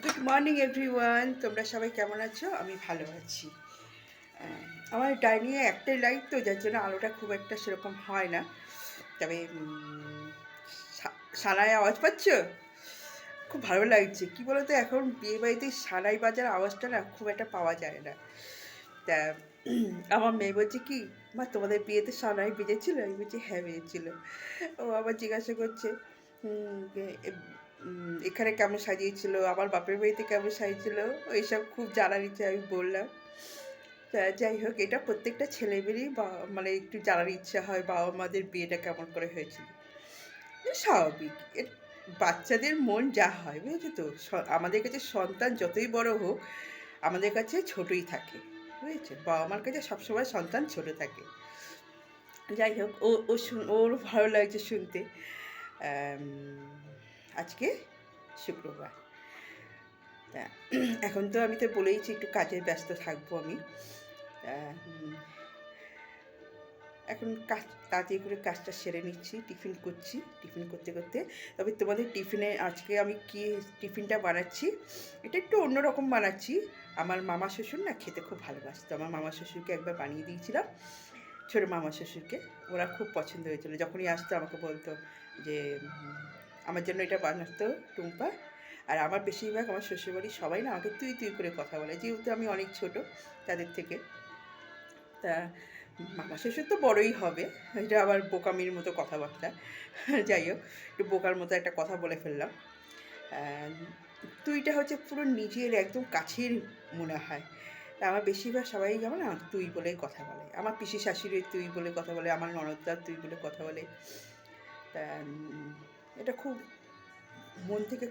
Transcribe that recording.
Good morning everyone, তোমরা সবাই কেমন আছো? আমি ভালো আছি। আমার ডাইনিংয়ে একটাই লাইট, তো যার জন্য আলোটা খুব একটা সেরকম হয় না। তবে সানায় আওয়াজ পাচ্ছ? খুব ভালো লাগছে। কি বলো তো, এখন বিয়ে বাড়িতে সানাই বাজার আওয়াজটা না খুব একটা পাওয়া যায় না। তা আমার মেয়ে বলছে কি, মা তোমাদের বিয়েতে সানাই বেজেছিল? আমি বলছি হ্যাঁ বেজেছিল। ও আবার জিজ্ঞাসা করছে এখানে কেমন সাজিয়েছিল, আমার বাপের বাড়িতে কেমন সাজিয়েছিল, ওইসব খুব জানার ইচ্ছে। আমি বললাম তা যাই হোক, এটা প্রত্যেকটা ছেলেমেয়েরই মানে একটু জানার ইচ্ছা হয় বাবা মাদের বিয়েটা কেমন করে হয়েছিল। স্বাভাবিক। বাচ্চাদের মন যা হয় বুঝেছো তো, আমাদের কাছে সন্তান যতই বড় হোক আমাদের কাছে ছোটই থাকে, বুঝেছো? বাবা মার কাছে সবসময় সন্তান ছোট থাকে। যাই হোক, ওর ভালো লাগছে শুনতে। আম, আজকে শুক্রবার। তা এখন তো আমি তো বলেইছি একটু কাজে ব্যস্ত থাকবো আমি। তা, এখন কাজ তাড়াতাড়ি করে কাজটা সেরে নিচ্ছি, টিফিন করছি। টিফিন করতে করতে তবে তোমাদের টিফিনে আজকে আমি কি টিফিনটা বানাচ্ছি, এটা একটু অন্যরকম বানাচ্ছি। আমার মামা শ্বশুর না খেতে খুব ভালোবাসতো। আমার মামা শ্বশুরকে একবার বানিয়ে দিয়েছিলাম, ছোটো মামা শ্বশুরকে। ওরা খুব পছন্দ হয়েছিল, যখনই আসতো আমাকে বলতো যে আমার জন্য এটা বানাতো টুম্পা। আর আমার বেশিরভাগ আমার শ্বশুরবাড়ির সবাই না আমাকে তুই তুই করে কথা বলে, যেহেতু আমি অনেক ছোট তাদের থেকে। তা মামা শ্বশুর তো বড়ই হবে, এটা আবার বোকামির মতো কথাবার্তা। যাই হোক, একটু বোকার মতো একটা কথা বলে ফেললাম। তুইটা হচ্ছে পুরো নিজের একদম কাছের মনে হয়। তা আমার বেশিরভাগ সবাই যেমন না তুই বলেই কথা বলে। আমার পিসি শাশুড়ি তুই বলে কথা বলে, আমার ননদদা তুই বলে কথা বলে। তা এটা খুব মন থেকে